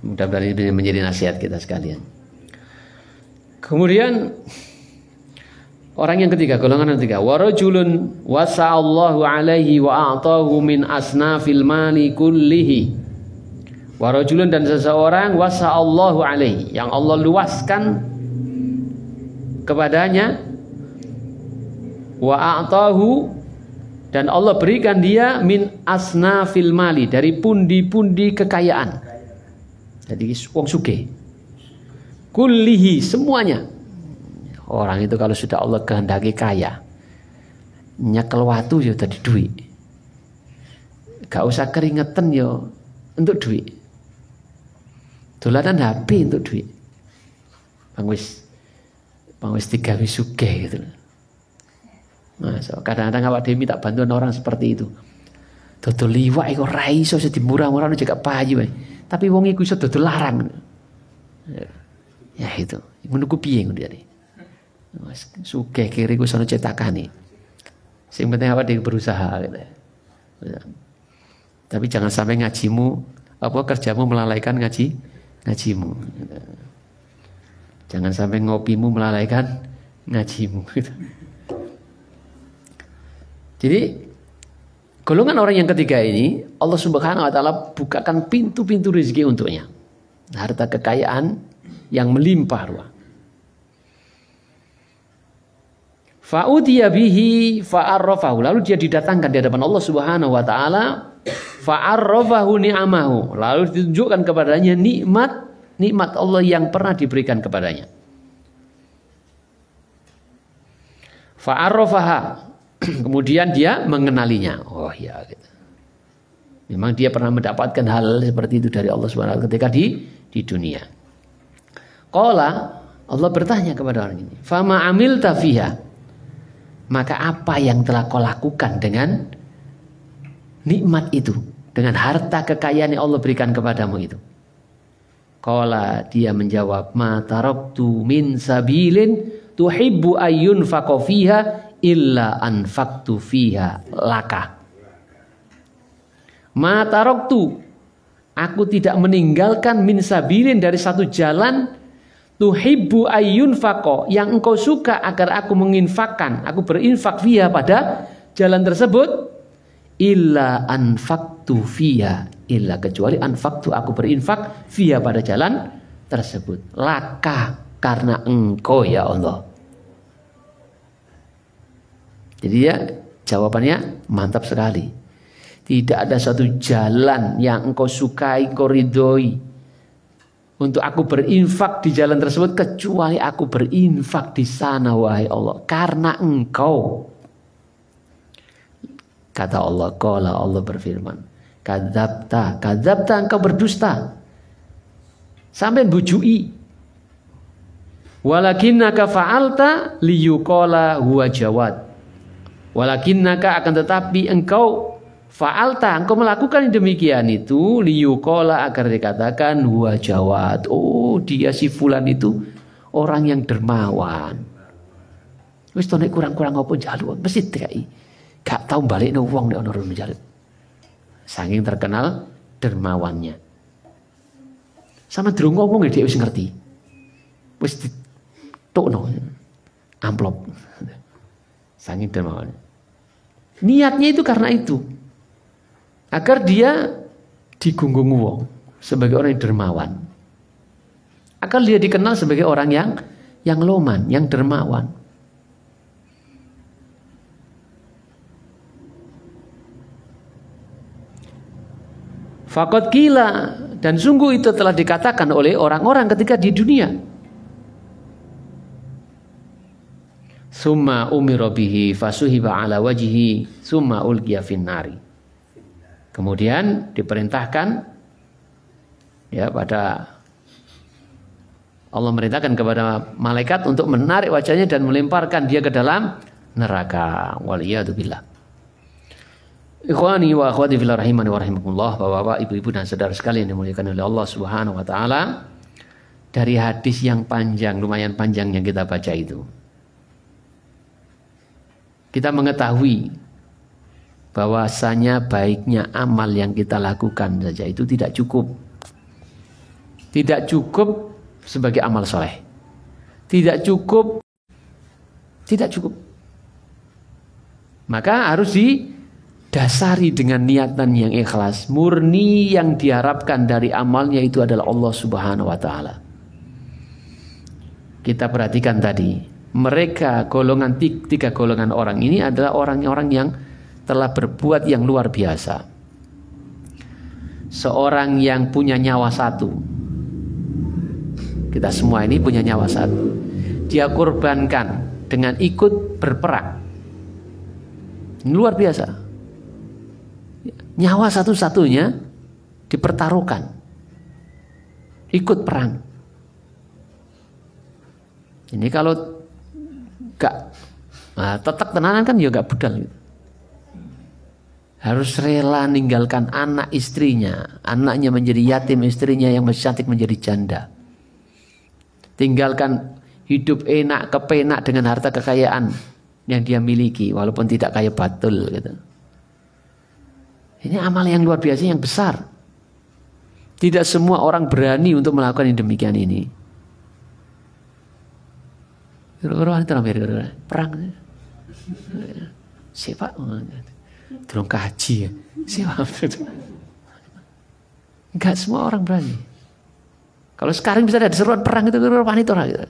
mudah-mudahan ini menjadi nasihat kita sekalian. Kemudian orang yang ketiga, golongan yang ketiga, warajulun wasa'allahu alaihi wa a'tahu min asnafil mali kullihi. Warajulun, dan seseorang wasa'allahu alaihi, yang Allah luaskan kepadanya, wa a'tahu, dan Allah berikan dia min asnafil mali, dari pundi-pundi kekayaan. Jadi wong sugih. Kullihi, semuanya. Orang itu kalau sudah Allah kehendaki kaya, nyekel watu ya tadi duit. Gak usah keringetan ya untuk duit. Dolanan HP untuk duit. Pangwis tiga wis sugih gitu. Nah, kadang-kadang awak dhewe minta bantuan orang seperti itu. Dodol liwak iku ora iso dimurah-murah cekak payu wae. Tapi wong iku iso dodol larang. Ya itu. Ngono ku piye ngono iki. Wes sugih kiri ku sono cetakane. Sing penting awak dhewe berusaha gitu. Tapi jangan sampai kerjamu melalaikan ngajimu. Jangan sampai ngopimu melalaikan ngajimu. Jadi golongan orang yang ketiga ini Allah Subhanahu wa taala bukakan pintu-pintu rezeki untuknya. Harta kekayaan yang melimpah ruah. Fa'udiya bihi fa'arrafahu. Lalu dia didatangkan di hadapan Allah Subhanahu wa taala, fa'arrafahu ni'amahu. Lalu ditunjukkan kepadanya nikmat Allah yang pernah diberikan kepadanya. Fa'arrafaha. Kemudian dia mengenalinya. Oh ya gitu. Memang dia pernah mendapatkan hal seperti itu dari Allah Subhanahu wa taala ketika di dunia. Qala, Allah bertanya kepada orang ini, "Fama amilta fiha?" Maka apa yang telah kau lakukan dengan nikmat itu, dengan harta kekayaan yang Allah berikan kepadamu itu? Qala, dia menjawab, "Ma taraktu min sabilin tuhibbu ayyun fiha illa anfaqtu fiha laka." Ma taraktu, aku tidak meninggalkan min sabilin dari satu jalan tuhibbu ayyun faqo yang engkau suka agar aku menginfakkan, aku berinfak fiha pada jalan tersebut, illa anfaqtu fiha, illa kecuali anfaqtu aku berinfak fiha pada jalan tersebut laka, karena engkau ya Allah. Jadi ya jawabannya mantap sekali. Tidak ada satu jalan yang engkau sukai, engkau ridhoi untuk aku berinfak di jalan tersebut kecuali aku berinfak di sana wahai Allah karena engkau. Kata Allah, qala Allah berfirman, kadzabta engkau berdusta. Sampai bujui. Walakinnaka fa'alta liyuqala huwa jawad. Walakinnaka akan tetapi engkau fa'alta, engkau melakukan demikian itu liyuqala agar dikatakan huwa jawad. Oh, dia si fulan itu orang yang dermawan. Wis to nek kurang-kurang apa njaluk mesti dikai. Gak tau balikno wong nek ana rene njaluk. Saking terkenal dermawannya. Sama durung ngomong dia wis ngerti. Wis ditokno amplop. Saking dermawannya. Niatnya itu karena itu. Agar dia digunggung wong sebagai orang yang dermawan. Agar dia dikenal sebagai orang yang loman, yang dermawan. Faqad qila, dan sungguh itu telah dikatakan oleh orang-orang ketika di dunia. Summa umira bihi fasuhiba ala wajhihi summa ulqiya finnari. Kemudian diperintahkan ya pada Allah merintahkan kepada malaikat untuk menarik wajahnya dan melemparkan dia ke dalam neraka. Waliyadzubillah. Ikhwani wa akhwati fillah rahimani wa rahimakumullah, Bapak-bapak, ibu-ibu dan saudara sekalian yang dimuliakan oleh Allah Subhanahu wa taala. Dari hadis yang panjang, lumayan panjang yang kita baca itu, kita mengetahui bahwasanya baiknya amal yang kita lakukan saja itu tidak cukup. Tidak cukup sebagai amal soleh. Tidak cukup. Maka harus didasari dengan niatan yang ikhlas, murni, yang diharapkan dari amalnya itu adalah Allah Subhanahu wa taala. Kita perhatikan tadi, mereka tiga golongan orang ini adalah orang-orang yang telah berbuat yang luar biasa. Seorang yang punya nyawa satu. Kita semua ini punya nyawa satu. Dia korbankan dengan ikut berperang. Luar biasa. Nyawa satu-satunya dipertaruhkan. Ikut perang. Ini kalau gak Nah, tetek tenanan kan ya gak budal gitu. Harus rela ninggalkan anak istrinya, anaknya menjadi yatim, istrinya yang masih cantik menjadi janda. Tinggalkan hidup enak, kepenak dengan harta kekayaan yang dia miliki, walaupun tidak kaya batul gitu. Ini amal yang luar biasa, yang besar. Tidak semua orang berani untuk melakukan yang demikian ini. Perang. Siapa? Tolong kaji ya. Siapa? Enggak semua orang berani. Kalau sekarang bisa ada seruan perang itu wani ora gitu.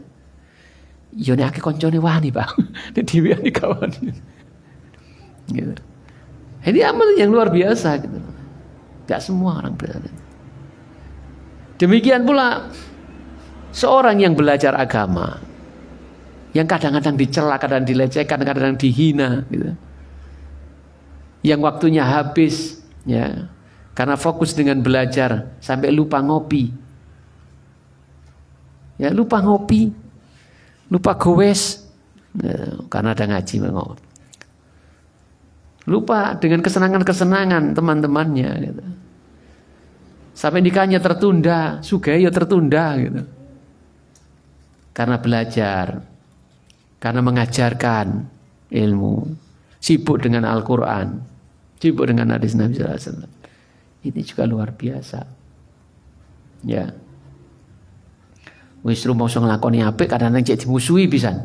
Yo nek akeh koncone wani, Pak. Nek dhewe ani kawan. Gitu. Ini amal yang luar biasa gitu. Enggak semua orang berani. Demikian pula seorang yang belajar agama, yang kadang-kadang dicela, kadang dilecehkan, kadang dihina gitu. Yang waktunya habis ya, karena fokus dengan belajar sampai lupa ngopi. Ya, lupa ngopi, lupa gowes ya, karena ada ngaji ngopi. Lupa dengan kesenangan-kesenangan teman-temannya gitu. Sampai nikahnya tertunda, sugayo tertunda gitu. Karena belajar, karena mengajarkan ilmu, sibuk dengan Al-Quran, sibuk dengan hadis Nabi SAW. Ini juga luar biasa. Ya. Wis mau nglakoni apik kadang-kadang cek dimusuhi pisan.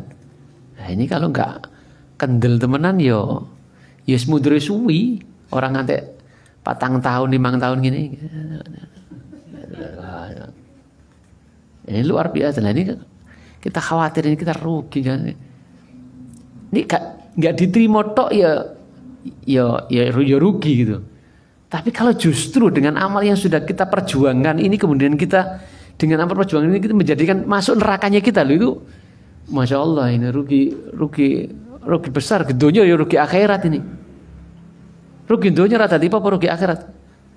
Nah, ini kalau enggak kendel temenan yo wis mundure suwi, orang ngantek 4 tahun 5 tahun gini. Ini luar biasa. Nah, ini kita khawatir, ini kita rugi kan. Ini nggak diterima tok ya rugi gitu. Tapi kalau justru dengan amal yang sudah kita perjuangkan ini, kemudian kita dengan amal perjuangan ini kita menjadikan masuk nerakanya kita loh, itu Masya Allah, ini rugi besar. Dunia ya rugi akhirat ini. Rugi dunia rata tipe apa rugi akhirat?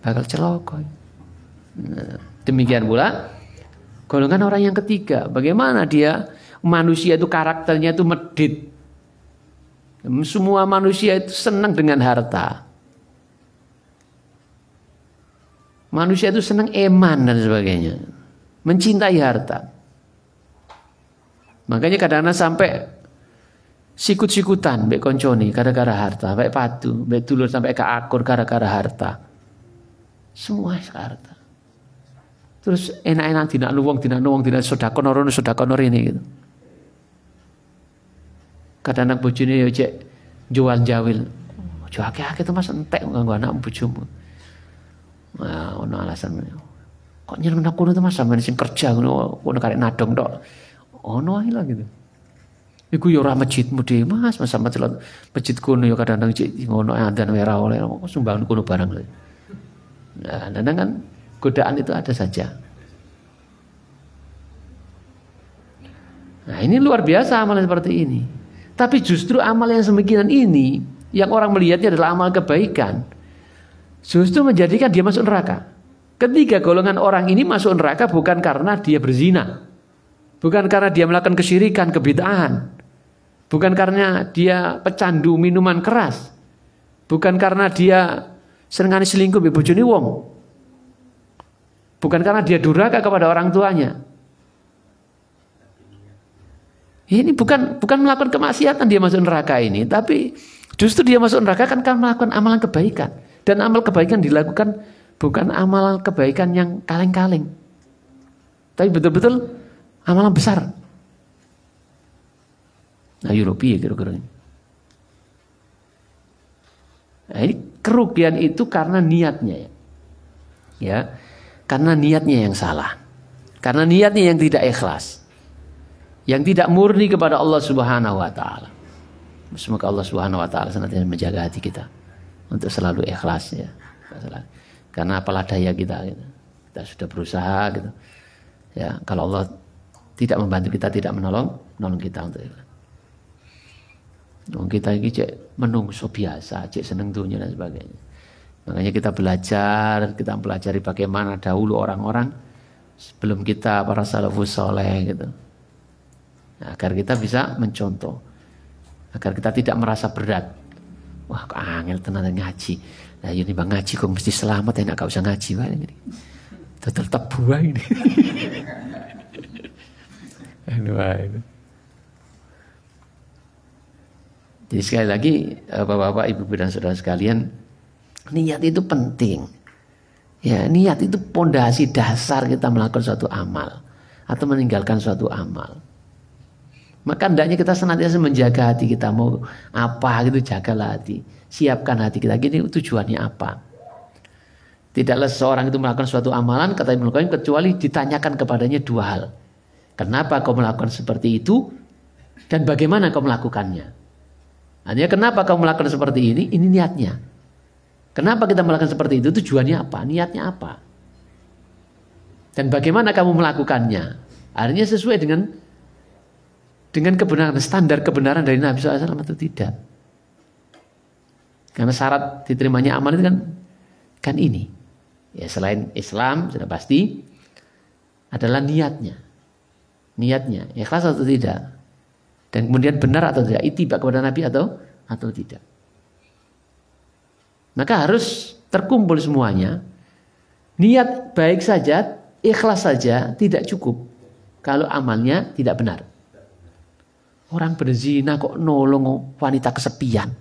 Bakal celaka. Nah, demikian pula golongan orang yang ketiga. Bagaimana dia manusia itu karakternya itu medit. Semua manusia itu senang dengan harta. Manusia itu senang eman dan sebagainya. Mencintai harta. Makanya kadang-kadang sampai sikut-sikutan mbek koncone gara-gara harta, mbek padu, mbek dulur sampai ke akur gara-gara harta. Semua harta. Terus enak-enak dina nuwung dina sedekah noro ini gitu. Kadang-kadang bojone yo cek jual jawil. Ojo akeh-akeh to Mas, entek nganggo anak bojomu. Nah, ono alasan. Kok nyeneng nang kono to Mas, sampeyan sing kerja ngono karek nadong tok. Ono ae lah gitu. Iku ya ora masjidmu dhewe Mas, sama celot masjid kono ya kadang-kadang cek ngono adzan ora oleh sumbang kono barang. Nah, kadang kan godaan itu ada saja. Nah, ini luar biasa amalan seperti ini. Tapi justru amal yang semikian ini, yang orang melihatnya adalah amal kebaikan, justru menjadikan dia masuk neraka. Ketiga golongan orang ini masuk neraka bukan karena dia berzina, bukan karena dia melakukan kesyirikan, kebid'ahan, bukan karena dia pecandu minuman keras, bukan karena dia senengane selingkuh mbek bojone wong, bukan karena dia durhaka kepada orang tuanya. Ini bukan melakukan kemaksiatan dia masuk neraka ini, tapi justru dia masuk neraka kan melakukan amalan kebaikan. Dan amal kebaikan dilakukan bukan amal kebaikan yang kaleng-kaleng, tapi betul-betul amalan besar. Nah, Europe kira-kira ini. Nah, ini kerugian itu karena niatnya, ya, karena niatnya yang salah, karena niatnya yang tidak ikhlas, yang tidak murni kepada Allah Subhanahu wa taala. Semoga Allah Subhanahu wa taala senantiasa menjaga hati kita untuk selalu ikhlas ya. Karena apalah daya kita gitu. Kita sudah berusaha gitu. Ya, kalau Allah tidak membantu kita, tidak menolong kita untuk ikhlas. Kita ini cek menungso biasa, cek seneng dunia dan sebagainya. Makanya kita pelajari bagaimana dahulu orang-orang sebelum kita para salafus soleh gitu. Nah, agar kita bisa mencontoh. agar kita tidak merasa berat. Wah, kok angel tenan ngaji. Nah, ini bang ngaji kok mesti selamat, enak gak usah ngaji wae ini. Total tebu ini. Jadi sekali lagi Bapak-bapak, Ibu-ibu dan saudara sekalian, niat itu penting. Ya, niat itu pondasi dasar kita melakukan suatu amal atau meninggalkan suatu amal. Maka hendaknya kita senantiasa menjaga hati kita, mau apa gitu, jagalah hati, siapkan hati kita. Gini tujuannya apa? Tidaklah seseorang itu melakukan suatu amalan, kata Ibnu Qayyim, kecuali ditanyakan kepadanya dua hal. Kenapa kau melakukan seperti itu dan bagaimana kau melakukannya? Artinya kenapa kau melakukan seperti ini? Ini niatnya. Kenapa kita melakukan seperti itu? Tujuannya apa? Niatnya apa? Dan bagaimana kamu melakukannya? Artinya sesuai dengan kebenaran, standar kebenaran dari Nabi SAW atau tidak? Karena syarat diterimanya amal itu kan ini. Ya, selain Islam sudah pasti adalah niatnya. Niatnya ikhlas atau tidak? Dan kemudian benar atau tidak? Ittiba kepada Nabi atau tidak? Maka harus terkumpul semuanya. Niat baik saja, ikhlas saja tidak cukup kalau amalnya tidak benar. Orang berzina kok nolong wanita kesepian.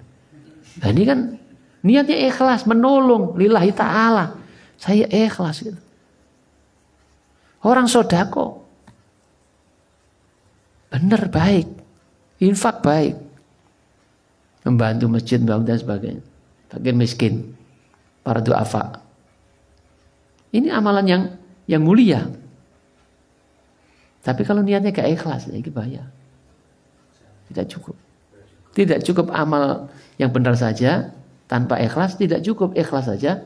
Nah, ini kan niatnya ikhlas, menolong lillahi ta'ala. Saya ikhlas gitu. Orang sodako benar baik, infak baik, membantu masjid, membantu dan sebagainya. Fakir miskin, para duafa. Ini amalan yang mulia. Tapi kalau niatnya gak ikhlas, ini bahaya. Tidak cukup. Tidak cukup amal yang benar saja tanpa ikhlas, tidak cukup ikhlas saja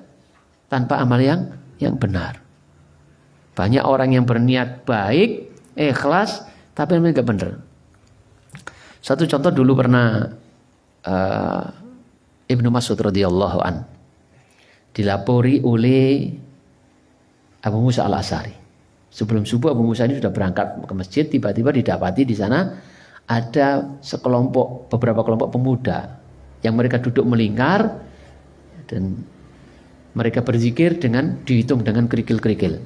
tanpa amal yang benar. Banyak orang yang berniat baik, ikhlas, tapi memang gak benar. Satu contoh dulu pernah Ibnu Mas'ud radhiyallahu an dilapori oleh Abu Musa al-Asy'ari. Sebelum subuh Abu Musa ini sudah berangkat ke masjid, tiba-tiba didapati di sana ada beberapa kelompok pemuda yang mereka duduk melingkar dan mereka berzikir dihitung dengan kerikil-kerikil,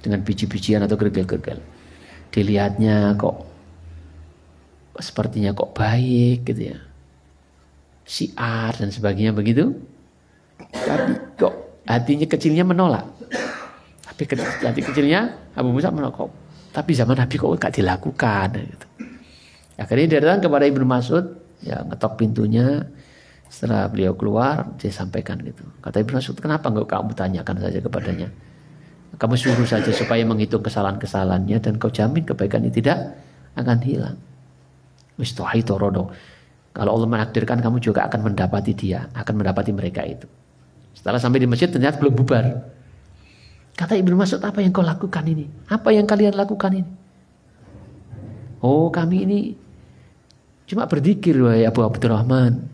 dengan biji-bijian atau kerikil-kerikil. Dilihatnya sepertinya kok baik gitu ya, syiar dan sebagainya begitu. Tapi kok hatinya kecilnya menolak. Tapi hati kecilnya Abu Musa menolak. Tapi zaman Nabi kok gak dilakukan gitu. Akhirnya dia datang kepada Ibnu Mas'ud, ya ngetok pintunya. Setelah beliau keluar, dia sampaikan gitu. Kata Ibnu Mas'ud, kenapa enggak kamu tanyakan saja kepadanya? Kamu suruh saja supaya menghitung kesalahan-kesalahannya dan kau jamin kebaikan ini tidak akan hilang. Kalau Allah menakdirkan kamu juga akan mendapati dia, akan mendapati mereka itu. Setelah sampai di masjid ternyata belum bubar. Kata Ibnu Mas'ud, apa yang kau lakukan ini? Apa yang kalian lakukan ini? Oh, kami ini cuma berzikir wahai Abu Abdurrahman.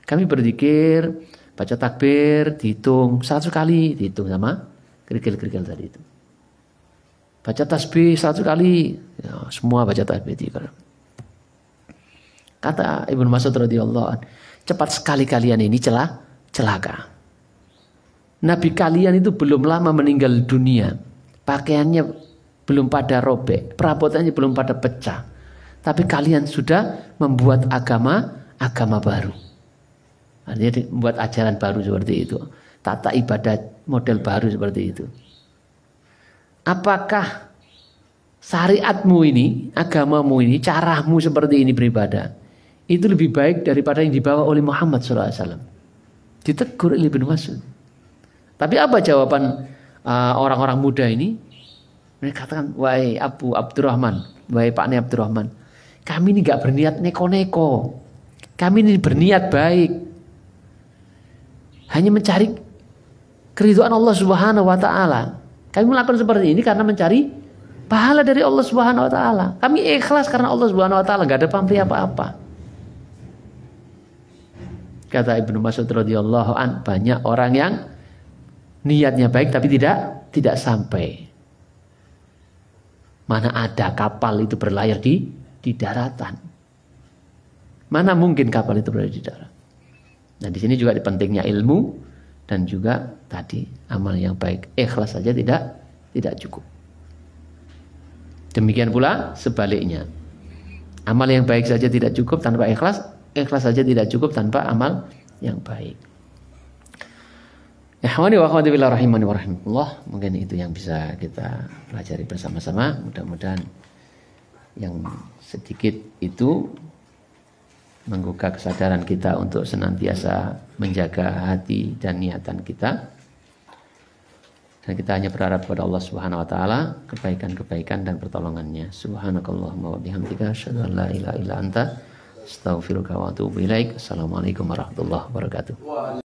Kami berzikir, baca takbir, dihitung 100 kali, dihitung sama kerikil-kerikil tadi itu. Baca tasbih 100 kali, ya, semua baca tasbih. Kata Ibnu Mas'ud radhiyallahu anhu, cepat sekali kalian ini celaka. Nabi kalian itu belum lama meninggal dunia, pakaiannya belum pada robek, perabotannya belum pada pecah, tapi kalian sudah membuat agama baru. Artinya membuat ajaran baru seperti itu, tata ibadah model baru seperti itu. Apakah syariatmu ini, agamamu ini, caramu seperti ini beribadah, itu lebih baik daripada yang dibawa oleh Muhammad SAW? Ditegur oleh Ibnu Mas'ud. Tapi apa jawaban orang-orang muda ini? Mereka katakan, wahai Abu Abdurrahman, wahai Pak Ne Abdurrahman, kami ini gak berniat neko-neko. Kami ini berniat baik. Hanya mencari keridhaan Allah Subhanahu wa taala. Kami melakukan seperti ini karena mencari pahala dari Allah Subhanahu wa taala. Kami ikhlas karena Allah Subhanahu wa taala, enggak ada pamrih apa-apa. Kata Ibnu Mas'ud radhiyallahu an, banyak orang yang niatnya baik tapi tidak sampai. Mana ada kapal itu berlayar di daratan. Mana mungkin kapal itu berada di darat. Nah, di sini juga pentingnya ilmu dan juga tadi amal yang baik. Ikhlas saja tidak cukup. Demikian pula sebaliknya. Amal yang baik saja tidak cukup tanpa ikhlas, ikhlas saja tidak cukup tanpa amal yang baik. Ikhwani wa akhwati fillah rahimani wa rahimakumullah. Mungkin itu yang bisa kita pelajari bersama-sama. Mudah-mudahan yang sedikit itu menggugah kesadaran kita untuk senantiasa menjaga hati dan niatan kita. Dan kita hanya berharap kepada Allah Subhanahu wa taala kebaikan-kebaikan dan pertolongannya. Subhanakallahumma wa bihamdika asyhadu an la ilaha illa anta astaghfiruka wa atubu ilaik. Assalamualaikum warahmatullahi wabarakatuh.